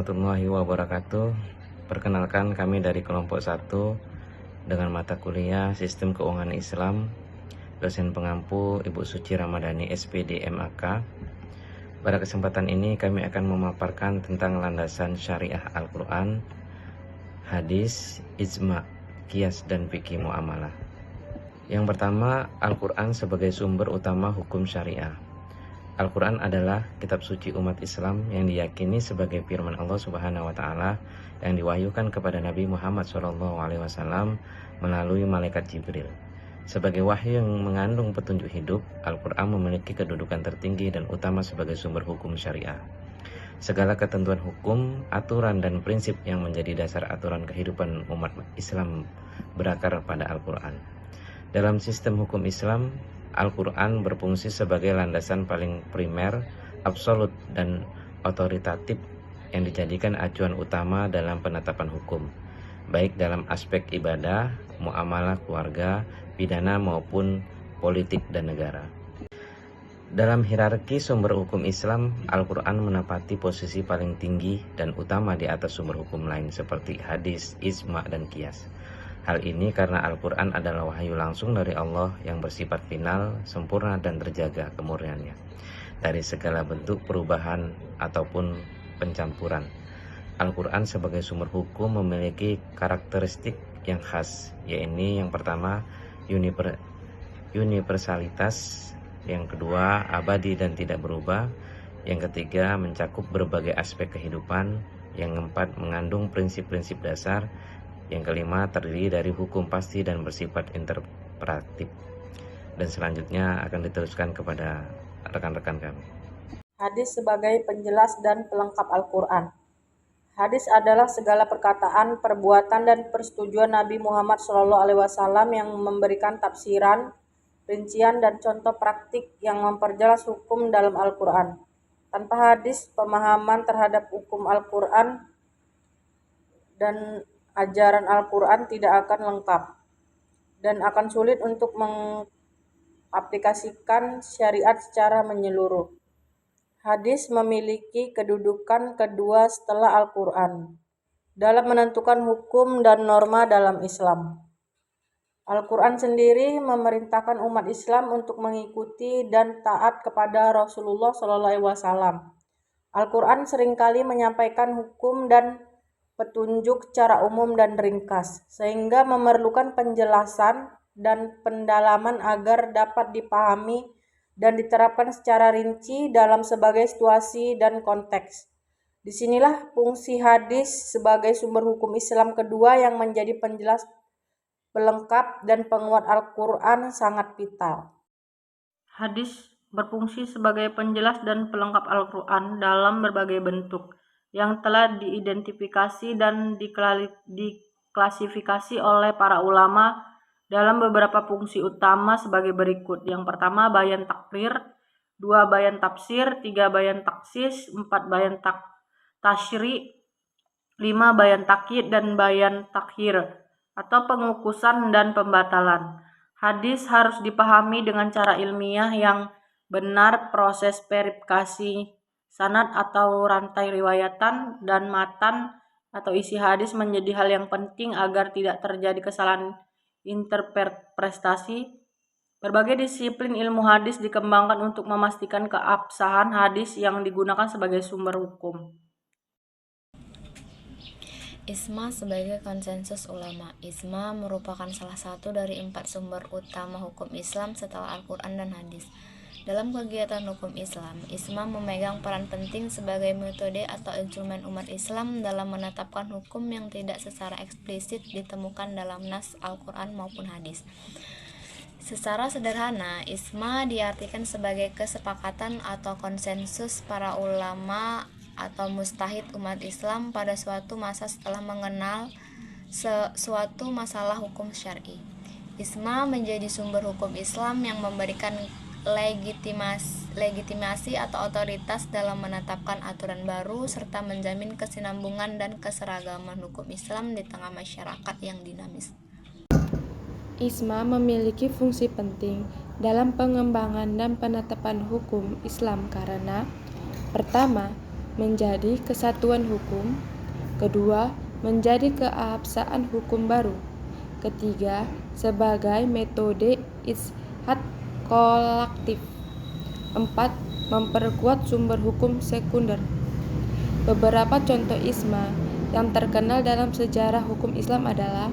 warahmatullahi wabarakatuh. Perkenalkan, kami dari kelompok 1 dengan mata kuliah Sistem Keuangan Islam, dosen pengampu Ibu Suci Ramadhani SPD MAK. Pada kesempatan ini kami akan memaparkan tentang landasan syariah Al-Quran, hadis, ijma, qiyas, dan fikih muamalah. Yang pertama, Al-Quran sebagai sumber utama hukum syariah. Al-Quran adalah kitab suci umat Islam yang diyakini sebagai firman Allah Subhanahu wa Ta'ala yang diwahyukan kepada Nabi Muhammad SAW melalui malaikat Jibril. Sebagai wahyu yang mengandung petunjuk hidup, Al-Quran memiliki kedudukan tertinggi dan utama sebagai sumber hukum syariah. Segala ketentuan hukum, aturan, dan prinsip yang menjadi dasar aturan kehidupan umat Islam berakar pada Al-Quran. Dalam sistem hukum Islam, Al-Quran berfungsi sebagai landasan paling primer, absolut, dan otoritatif yang dijadikan acuan utama dalam penetapan hukum, baik dalam aspek ibadah, muamalah keluarga, pidana maupun politik dan negara. Dalam hierarki sumber hukum Islam, Al-Quran menempati posisi paling tinggi dan utama di atas sumber hukum lain seperti hadis, ijma, dan qiyas. Hal ini karena Al-Quran adalah wahyu langsung dari Allah yang bersifat final, sempurna, dan terjaga kemurniannya dari segala bentuk perubahan ataupun pencampuran. Al-Quran sebagai sumber hukum memiliki karakteristik yang khas, yaitu yang pertama universalitas, yang kedua abadi dan tidak berubah, yang ketiga mencakup berbagai aspek kehidupan, yang keempat mengandung prinsip-prinsip dasar, yang kelima terdiri dari hukum pasti dan bersifat interpretatif. Dan selanjutnya akan diteruskan kepada rekan-rekan kami. Hadis sebagai penjelas dan pelengkap Al-Quran. Hadis adalah segala perkataan, perbuatan, dan persetujuan Nabi Muhammad SAW yang memberikan tafsiran, rincian, dan contoh praktik yang memperjelas hukum dalam Al-Quran. Tanpa hadis, pemahaman terhadap hukum Al-Quran dan ajaran Al-Quran tidak akan lengkap dan akan sulit untuk mengaplikasikan syariat secara menyeluruh. Hadis memiliki kedudukan kedua setelah Al-Quran dalam menentukan hukum dan norma dalam Islam. Al-Quran sendiri memerintahkan umat Islam untuk mengikuti dan taat kepada Rasulullah SAW. Al-Quran seringkali menyampaikan hukum dan petunjuk secara umum dan ringkas, sehingga memerlukan penjelasan dan pendalaman agar dapat dipahami dan diterapkan secara rinci dalam sebagai situasi dan konteks. Disinilah fungsi hadis sebagai sumber hukum Islam kedua yang menjadi penjelas, pelengkap, dan penguat Al-Quran sangat vital. Hadis berfungsi sebagai penjelas dan pelengkap Al-Quran dalam berbagai bentuk yang telah diidentifikasi dan diklasifikasi oleh para ulama dalam beberapa fungsi utama sebagai berikut. Yang pertama, bayan takrir, 2 bayan tafsir, 3 bayan taksis, 4 bayan tasyri, 5 bayan takyid, dan bayan takhir atau pengukusan dan pembatalan. Hadis harus dipahami dengan cara ilmiah yang benar, proses verifikasi sanad atau rantai riwayatan dan matan atau isi hadis menjadi hal yang penting agar tidak terjadi kesalahan interpretasi. Berbagai disiplin ilmu hadis dikembangkan untuk memastikan keabsahan hadis yang digunakan sebagai sumber hukum. Ijma sebagai konsensus ulama. Ijma merupakan salah satu dari 4 sumber utama hukum Islam setelah Al-Quran dan hadis. Dalam kegiatan hukum Islam, ijma memegang peran penting sebagai metode atau instrumen umat Islam dalam menetapkan hukum yang tidak secara eksplisit ditemukan dalam nas Al-Quran maupun hadis. Secara sederhana, ijma diartikan sebagai kesepakatan atau konsensus para ulama atau mujtahid umat Islam pada suatu masa setelah mengenal suatu masalah hukum syar'i. Ijma menjadi sumber hukum Islam yang memberikan legitimasi atau otoritas dalam menetapkan aturan baru serta menjamin kesinambungan dan keseragaman hukum Islam di tengah masyarakat yang dinamis. Ijma memiliki fungsi penting dalam pengembangan dan penetapan hukum Islam karena pertama, menjadi kesatuan hukum. Kedua, menjadi keabsahan hukum baru. Ketiga, sebagai metode ijtihad kolektif. 4. Memperkuat sumber hukum sekunder. Beberapa contoh isma yang terkenal dalam sejarah hukum Islam adalah: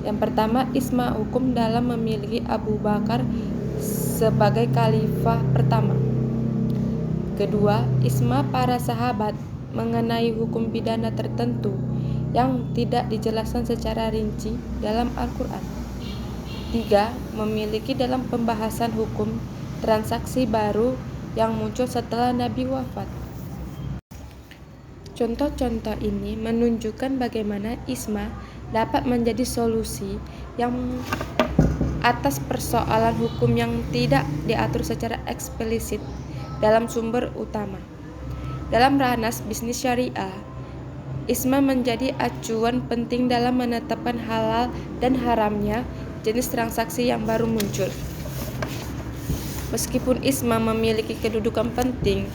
yang pertama, isma hukum dalam memiliki Abu Bakar sebagai khalifah pertama. Kedua, isma para sahabat mengenai hukum pidana tertentu yang tidak dijelaskan secara rinci dalam Al-Quran. 3. Memiliki dalam pembahasan hukum transaksi baru yang muncul setelah Nabi wafat. Contoh-contoh ini menunjukkan bagaimana isma dapat menjadi solusi yang atas persoalan hukum yang tidak diatur secara eksplisit dalam sumber utama. Dalam ranah bisnis syariah, isma menjadi acuan penting dalam menetapkan halal dan haramnya jenis transaksi yang baru muncul. Meskipun isma memiliki kedudukan penting,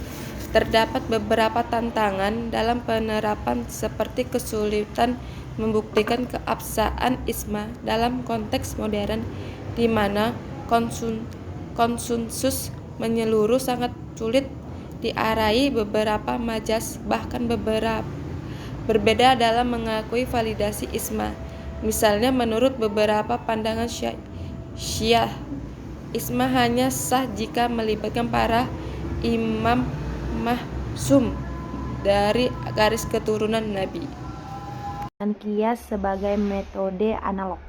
terdapat beberapa tantangan dalam penerapan seperti kesulitan membuktikan keabsahan isma dalam konteks modern di mana konsensus menyeluruh sangat sulit diarahi. Beberapa majas bahkan berbeda dalam mengakui validasi isma. Misalnya, menurut beberapa pandangan Syiah, isma hanya sah jika melibatkan para imam maksum dari garis keturunan Nabi. Dan kias sebagai metode analog.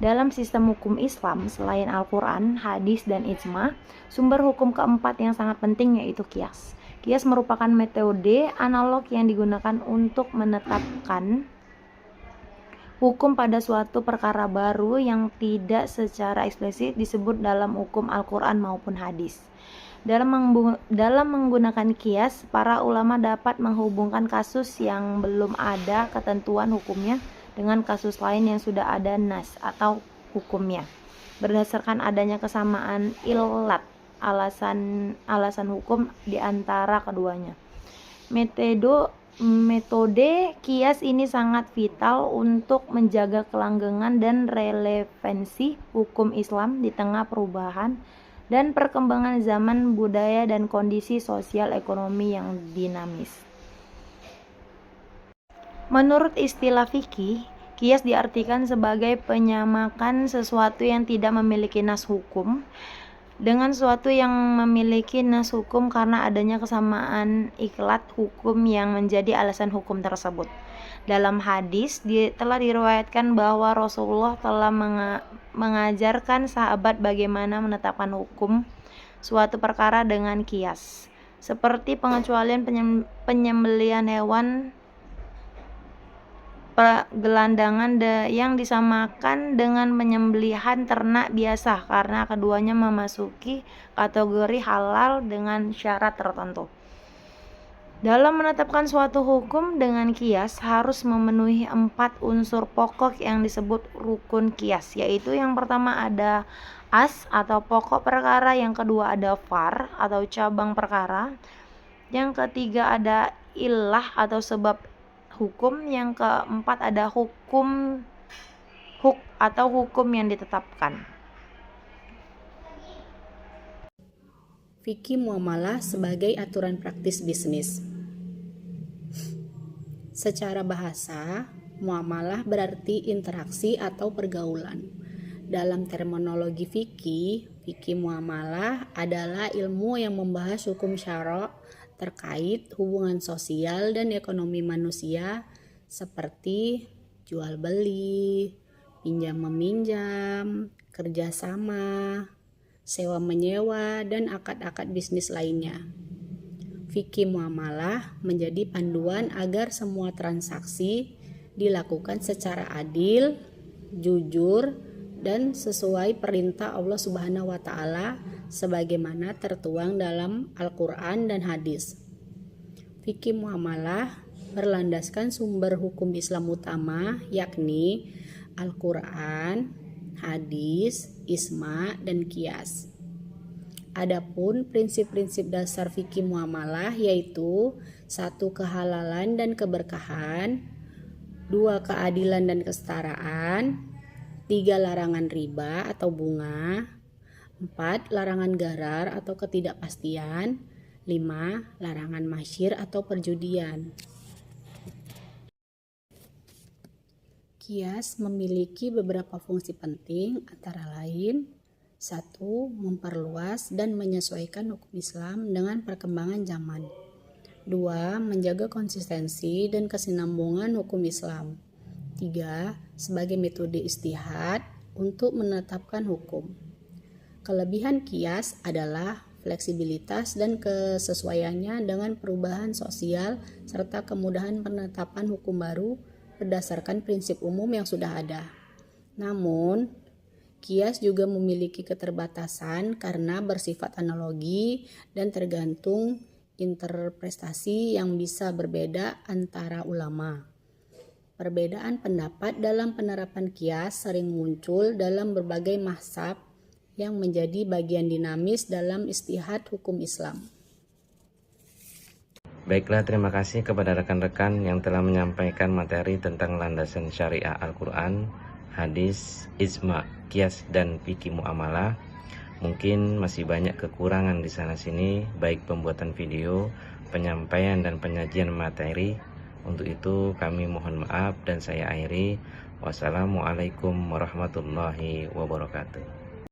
Dalam sistem hukum Islam, selain Al-Quran, hadis, dan ijma, sumber hukum keempat yang sangat penting yaitu kias. Kias merupakan metode analog yang digunakan untuk menetapkan hukum pada suatu perkara baru yang tidak secara eksplisit disebut dalam hukum Al-Quran maupun hadis. Dalam menggunakan kias, para ulama dapat menghubungkan kasus yang belum ada ketentuan hukumnya dengan kasus lain yang sudah ada nas atau hukumnya, berdasarkan adanya kesamaan ilat, alasan hukum di antara keduanya. Metode kias ini sangat vital untuk menjaga kelanggengan dan relevansi hukum Islam di tengah perubahan dan perkembangan zaman, budaya, dan kondisi sosial ekonomi yang dinamis. Menurut istilah fikih, kias diartikan sebagai penyamakan sesuatu yang tidak memiliki nas hukum dengan sesuatu yang memiliki nas hukum karena adanya kesamaan ikhlat hukum yang menjadi alasan hukum tersebut. Dalam hadis telah diriwayatkan bahwa Rasulullah telah mengajarkan sahabat bagaimana menetapkan hukum suatu perkara dengan kias, seperti pengecualian penyembelihan hewan gelandangan yang disamakan dengan penyembelihan ternak biasa karena keduanya memasuki kategori halal dengan syarat tertentu. Dalam menetapkan suatu hukum dengan kias harus memenuhi 4 unsur pokok yang disebut rukun kias, yaitu yang pertama ada as atau pokok perkara, yang kedua ada far atau cabang perkara, yang ketiga ada illah atau sebab hukum, yang keempat ada hukum atau hukum yang ditetapkan. Fikih muamalah sebagai aturan praktis bisnis. Secara bahasa, muamalah berarti interaksi atau pergaulan. Dalam terminologi fikih muamalah adalah ilmu yang membahas hukum syara' terkait hubungan sosial dan ekonomi manusia seperti jual beli, pinjam meminjam, kerjasama, sewa menyewa, dan akad-akad bisnis lainnya. Fikih muamalah menjadi panduan agar semua transaksi dilakukan secara adil, jujur, dan sesuai perintah Allah Subhanahu wa Ta'ala sebagaimana tertuang dalam Al-Quran dan hadis. Fikih muamalah berlandaskan sumber hukum Islam utama yakni Al-Quran, hadis, ijma, dan qiyas. Adapun prinsip-prinsip dasar fikih muamalah yaitu 1. Kehalalan dan keberkahan, 2. Keadilan dan kesetaraan, 3. Larangan riba atau bunga, 4. Larangan gharar atau ketidakpastian, 5. Larangan masyir atau perjudian. Qiyas memiliki beberapa fungsi penting antara lain 1. Memperluas dan menyesuaikan hukum Islam dengan perkembangan zaman. 2. Menjaga konsistensi dan kesinambungan hukum Islam. 3. Sebagai metode ijtihad untuk menetapkan hukum. Kelebihan qiyas adalah fleksibilitas dan kesesuaiannya dengan perubahan sosial serta kemudahan penetapan hukum baru berdasarkan prinsip umum yang sudah ada. Namun, qiyas juga memiliki keterbatasan karena bersifat analogi dan tergantung interpretasi yang bisa berbeda antara ulama. Perbedaan pendapat dalam penerapan qiyas sering muncul dalam berbagai mazhab yang menjadi bagian dinamis dalam ijtihad hukum Islam. Baiklah, terima kasih kepada rekan-rekan yang telah menyampaikan materi tentang landasan syariah Al-Quran, hadis, ijma, qiyas, dan fikih muamalah. Mungkin masih banyak kekurangan di sana-sini, baik pembuatan video, penyampaian, dan penyajian materi. Untuk itu kami mohon maaf dan saya akhiri. Wassalamualaikum warahmatullahi wabarakatuh.